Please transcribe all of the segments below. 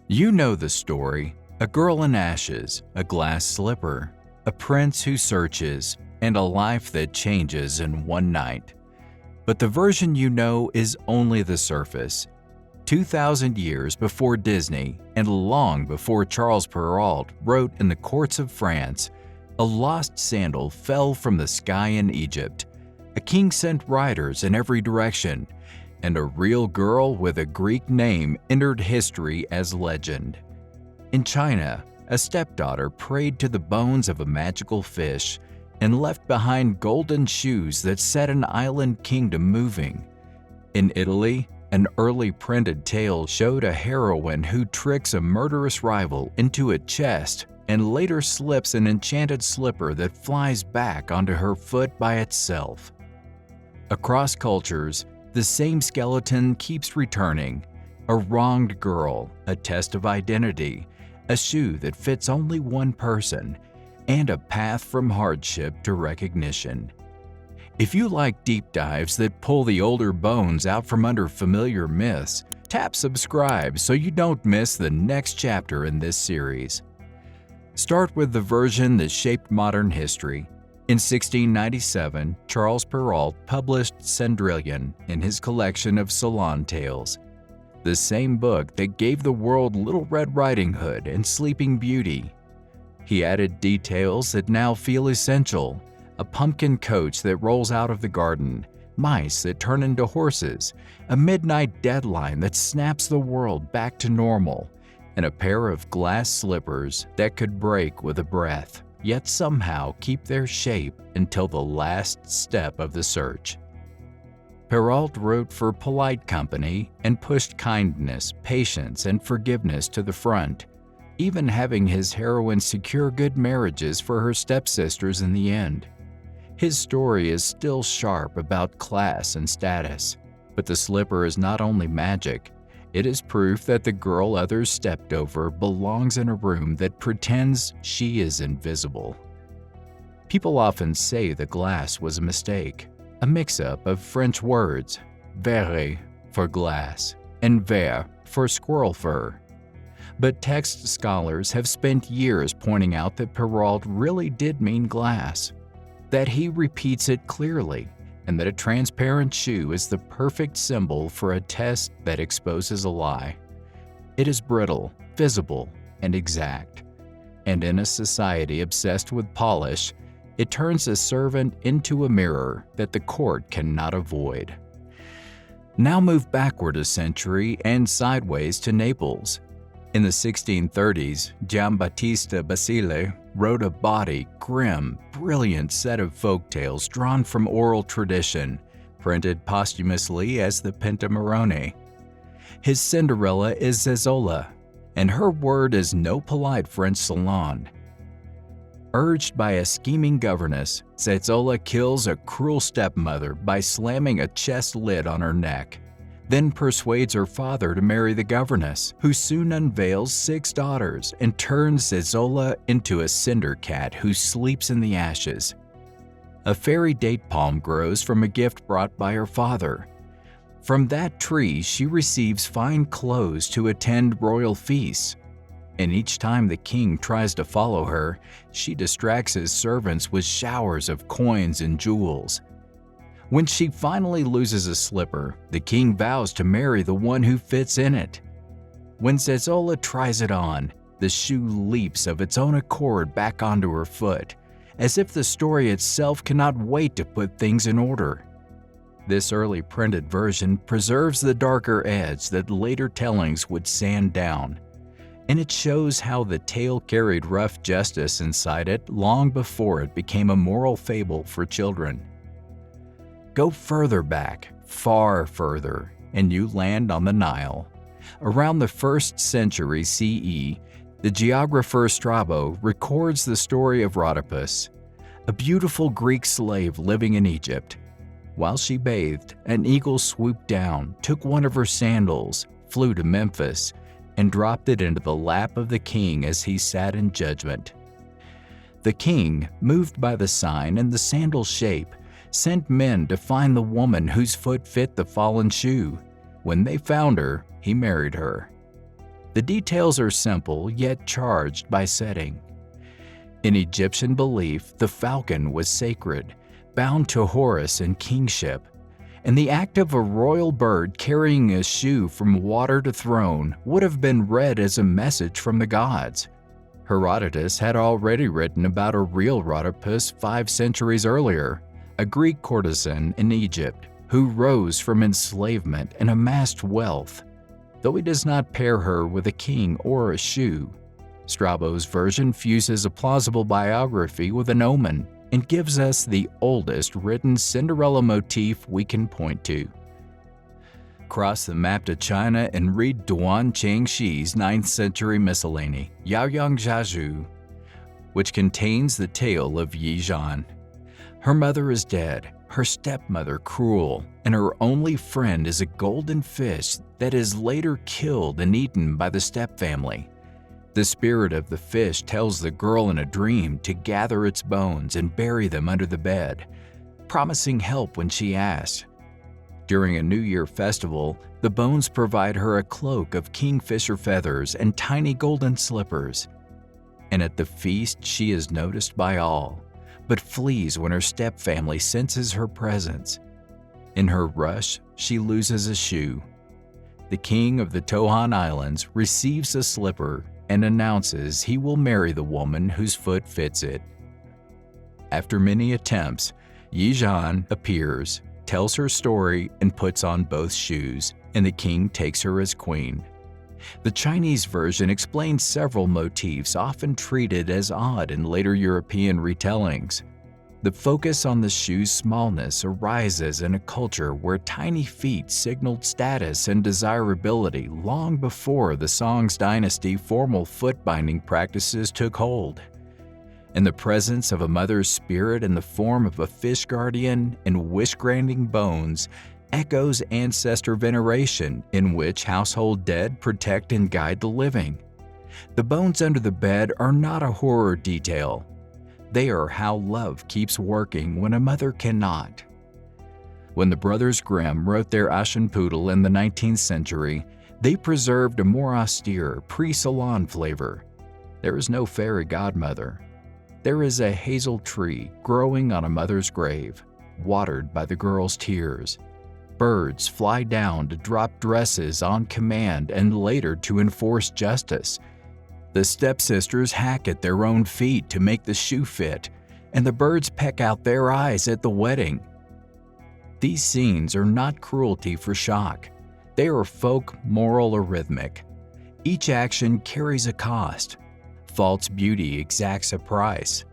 You know the story: a girl in ashes, a glass slipper, a prince who searches, and a life that changes in one night. But the version you know is only the surface. 2,000 years before Disney and long before Charles Perrault wrote in the courts of France, a lost sandal fell from the sky in Egypt. A king sent riders in every direction, and a real girl with a Greek name entered history as legend. In China, a stepdaughter prayed to the bones of a magical fish and left behind golden shoes that set an island kingdom moving. In Italy, an early printed tale showed a heroine who tricks a murderous rival into a chest and later slips an enchanted slipper that flies back onto her foot by itself. Across cultures, the same skeleton keeps returning: a wronged girl, a test of identity, a shoe that fits only one person, and a path from hardship to recognition. If you like deep dives that pull the older bones out from under familiar myths, tap subscribe so you don't miss the next chapter in this series. Start with the version that shaped modern history. In 1697, Charles Perrault published Cinderella in his collection of Salon Tales, the same book that gave the world Little Red Riding Hood and Sleeping Beauty. He added details that now feel essential: a pumpkin coach that rolls out of the garden, mice that turn into horses, a midnight deadline that snaps the world back to normal, and a pair of glass slippers that could break with a breath, yet somehow keep their shape until the last step of the search. Perrault wrote for polite company and pushed kindness, patience, and forgiveness to the front, even having his heroine secure good marriages for her stepsisters in the end. His story is still sharp about class and status, but the slipper is not only magic, it is proof that the girl others stepped over belongs in a room that pretends she is invisible. People often say the glass was a mistake, a mix-up of French words, verre for glass and vert for squirrel fur. But text scholars have spent years pointing out that Perrault really did mean glass, that he repeats it clearly, and that a transparent shoe is the perfect symbol for a test that exposes a lie. It is brittle, visible, and exact. And in a society obsessed with polish, it turns a servant into a mirror that the court cannot avoid. Now move backward a century and sideways to Naples. In the 1630s, Giambattista Basile wrote a bawdy, grim, brilliant set of folktales drawn from oral tradition, printed posthumously as the Pentamerone. His Cinderella is Zezzola, and her word is no polite French salon. Urged by a scheming governess, Zezzola kills a cruel stepmother by slamming a chest lid on her neck, then persuades her father to marry the governess, who soon unveils 6 daughters and turns Zezzola into a cinder cat who sleeps in the ashes. A fairy date palm grows from a gift brought by her father. From that tree she receives fine clothes to attend royal feasts, and each time the king tries to follow her, she distracts his servants with showers of coins and jewels. When she finally loses a slipper, the king vows to marry the one who fits in it. When Zezzola tries it on, the shoe leaps of its own accord back onto her foot, as if the story itself cannot wait to put things in order. This early printed version preserves the darker edge that later tellings would sand down, and it shows how the tale carried rough justice inside it long before it became a moral fable for children. Go further back, far further, and you land on the Nile. Around the 1st century CE, the geographer Strabo records the story of Rhodopus, a beautiful Greek slave living in Egypt. While she bathed, an eagle swooped down, took one of her sandals, flew to Memphis, and dropped it into the lap of the king as he sat in judgment. The king, moved by the sign and the sandal's shape, sent men to find the woman whose foot fit the fallen shoe. When they found her, he married her. The details are simple yet charged by setting. In Egyptian belief, the falcon was sacred, bound to Horus and kingship, and the act of a royal bird carrying a shoe from water to throne would have been read as a message from the gods. Herodotus had already written about a real Rhodopus 5 centuries earlier, a Greek courtesan in Egypt who rose from enslavement and amassed wealth, though he does not pair her with a king or a shoe. Strabo's version fuses a plausible biography with an omen and gives us the oldest written Cinderella motif we can point to. Cross the map to China and read Duan Changxi's 9th century miscellany, Yaoyang Jiazhu, which contains the tale of Yi Zhan. Her mother is dead, her stepmother cruel, and her only friend is a golden fish that is later killed and eaten by the stepfamily. The spirit of the fish tells the girl in a dream to gather its bones and bury them under the bed, promising help when she asks. During a New Year festival, the bones provide her a cloak of kingfisher feathers and tiny golden slippers. And at the feast, she is noticed by all, but flees when her stepfamily senses her presence. In her rush, she loses a shoe. The king of the Tohan Islands receives a slipper and announces he will marry the woman whose foot fits it. After many attempts, Yi Zhan appears, tells her story, and puts on both shoes, and the king takes her as queen. The Chinese version explains several motifs often treated as odd in later European retellings. The focus on the shoe's smallness arises in a culture where tiny feet signaled status and desirability long before the Song's dynasty formal foot-binding practices took hold. And the presence of a mother's spirit in the form of a fish guardian and wish-granting bones echoes ancestor veneration in which household dead protect and guide the living. The bones under the bed are not a horror detail. They are how love keeps working when a mother cannot. When the brothers Grimm wrote their Aschenputtel in the 19th century, they preserved a more austere, pre-Salon flavor. There is no fairy godmother. There is a hazel tree growing on a mother's grave, watered by the girl's tears. Birds fly down to drop dresses on command and later to enforce justice. The stepsisters hack at their own feet to make the shoe fit, and the birds peck out their eyes at the wedding. These scenes are not cruelty for shock. They are folk moral arrhythmic. Each action carries a cost. False beauty exacts a price.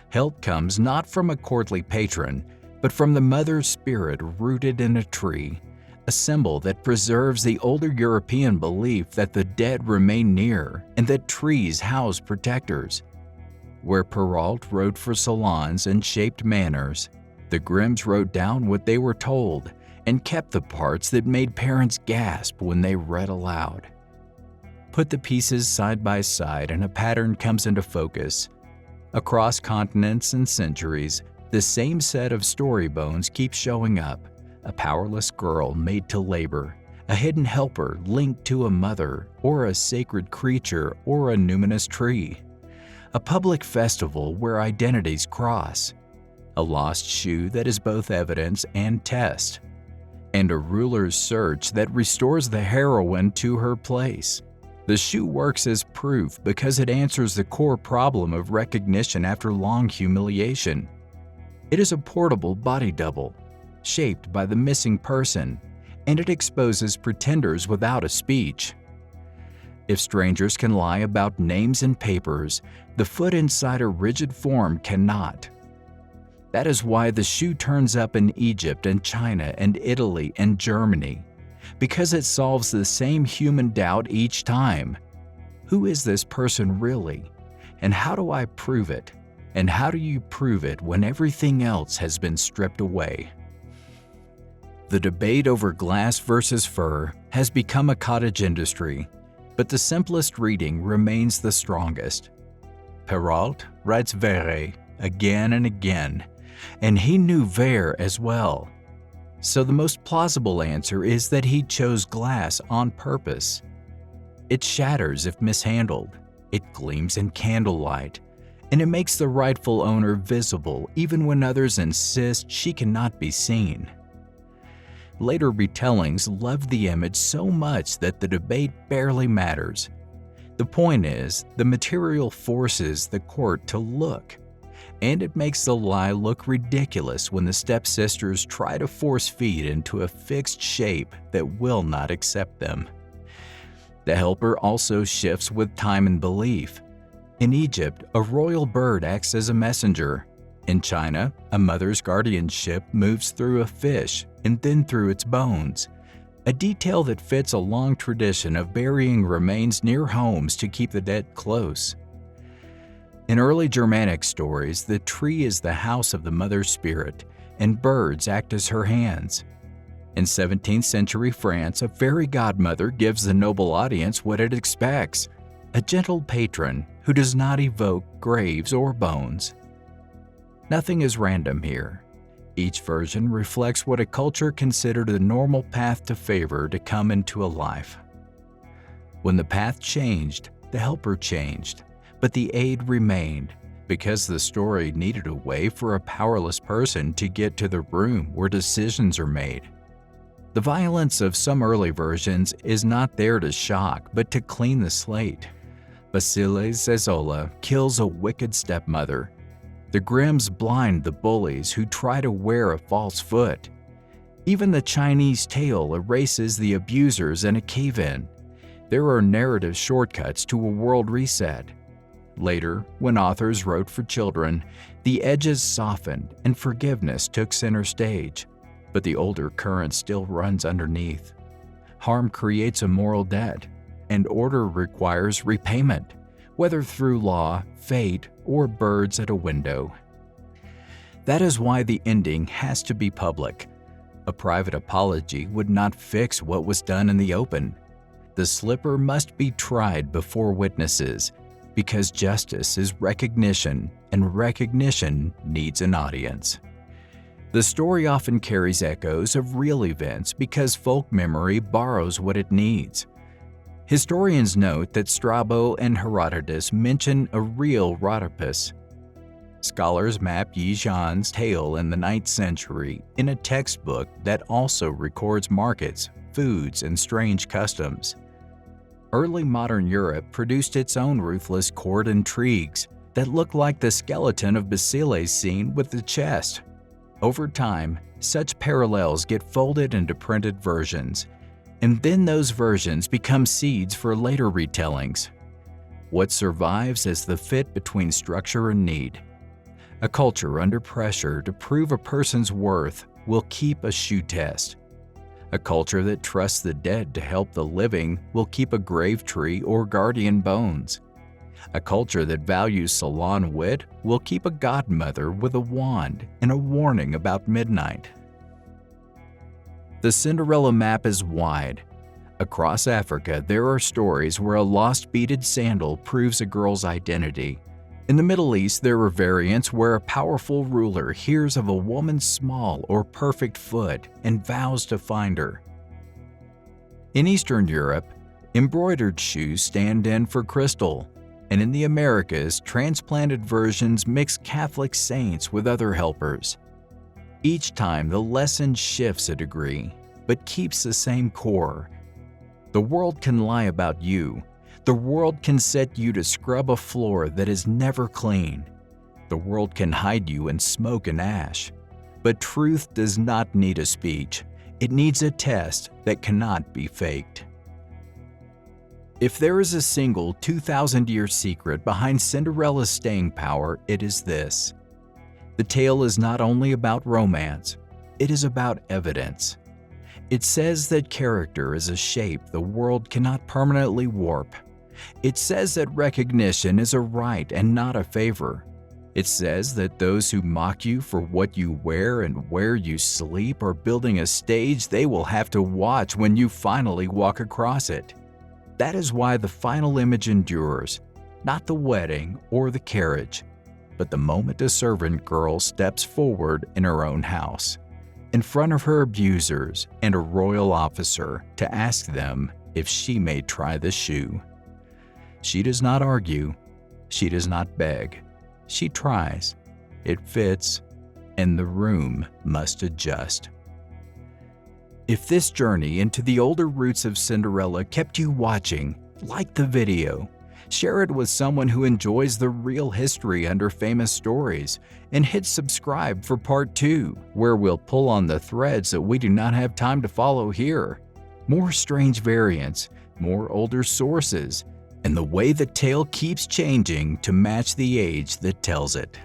Help comes not from a courtly patron, but from the mother's spirit rooted in a tree, a symbol that preserves the older European belief that the dead remain near and that trees house protectors. Where Perrault wrote for salons and shaped manners, the Grimms wrote down what they were told and kept the parts that made parents gasp when they read aloud. Put the pieces side by side and a pattern comes into focus. Across continents and centuries, the same set of story bones keep showing up. A powerless girl made to labor, a hidden helper linked to a mother or a sacred creature or a numinous tree. A public festival where identities cross. A lost shoe that is both evidence and test. And a ruler's search that restores the heroine to her place. The shoe works as proof because it answers the core problem of recognition after long humiliation. It is a portable body double, shaped by the missing person, and it exposes pretenders without a speech. If strangers can lie about names and papers, the foot inside a rigid form cannot. That is why the shoe turns up in Egypt and China and Italy and Germany, because it solves the same human doubt each time. Who is this person really? And how do I prove it? And how do you prove it when everything else has been stripped away? The debate over glass versus fur has become a cottage industry, but the simplest reading remains the strongest. Perrault writes verre again and again, and he knew ver as well. So the most plausible answer is that he chose glass on purpose. It shatters if mishandled. It gleams in candlelight, and it makes the rightful owner visible even when others insist she cannot be seen. Later retellings love the image so much that the debate barely matters. The point is, the material forces the court to look, and it makes the lie look ridiculous when the stepsisters try to force feed into a fixed shape that will not accept them. The helper also shifts with time and belief. In Egypt, a royal bird acts as a messenger. In China, a mother's guardianship moves through a fish and then through its bones, a detail that fits a long tradition of burying remains near homes to keep the dead close. In early Germanic stories, the tree is the house of the mother spirit, and birds act as her hands. In 17th century France, a fairy godmother gives the noble audience what it expects: a gentle patron who does not evoke graves or bones. Nothing is random here. Each version reflects what a culture considered a normal path to favor to come into a life. When the path changed, the helper changed, but the aid remained, because the story needed a way for a powerless person to get to the room where decisions are made. The violence of some early versions is not there to shock, but to clean the slate. Basile Zezola kills a wicked stepmother. The Grimms blind the bullies who try to wear a false foot. Even the Chinese tale erases the abusers in a cave-in. There are narrative shortcuts to a world reset. Later, when authors wrote for children, the edges softened and forgiveness took center stage. But the older current still runs underneath. Harm creates a moral debt, and order requires repayment, whether through law, fate, or birds at a window. That is why the ending has to be public. A private apology would not fix what was done in the open. The slipper must be tried before witnesses, because justice is recognition, and recognition needs an audience. The story often carries echoes of real events because folk memory borrows what it needs. Historians note that Strabo and Herodotus mention a real Rhodopus. Scholars map Yi Zhan's tale in the 9th century in a textbook that also records markets, foods, and strange customs. Early modern Europe produced its own ruthless court intrigues that look like the skeleton of Basile's scene with the chest. Over time, such parallels get folded into printed versions, and then those versions become seeds for later retellings. What survives is the fit between structure and need. A culture under pressure to prove a person's worth will keep a shoe test. A culture that trusts the dead to help the living will keep a grave tree or guardian bones. A culture that values salon wit will keep a godmother with a wand and a warning about midnight. The Cinderella map is wide. Across Africa, there are stories where a lost beaded sandal proves a girl's identity. In the Middle East, there are variants where a powerful ruler hears of a woman's small or perfect foot and vows to find her. In Eastern Europe, embroidered shoes stand in for crystal, and in the Americas, transplanted versions mix Catholic saints with other helpers. Each time, the lesson shifts a degree, but keeps the same core. The world can lie about you. The world can set you to scrub a floor that is never clean. The world can hide you in smoke and ash. But truth does not need a speech. It needs a test that cannot be faked. If there is a single 2,000-year secret behind Cinderella's staying power, it is this. The tale is not only about romance, it is about evidence. It says that character is a shape the world cannot permanently warp. It says that recognition is a right and not a favor. It says that those who mock you for what you wear and where you sleep are building a stage they will have to watch when you finally walk across it. That is why the final image endures, not the wedding or the carriage, but the moment a servant girl steps forward in her own house, in front of her abusers and a royal officer, to ask them, if she may try the shoe. She does not argue. She does not beg. She tries. It fits, and the room must adjust. If this journey into the older roots of Cinderella kept you watching, like the video. Share it with someone who enjoys the real history under famous stories, and hit subscribe for part 2, where we'll pull on the threads that we do not have time to follow here. More strange variants, more older sources, and the way the tale keeps changing to match the age that tells it.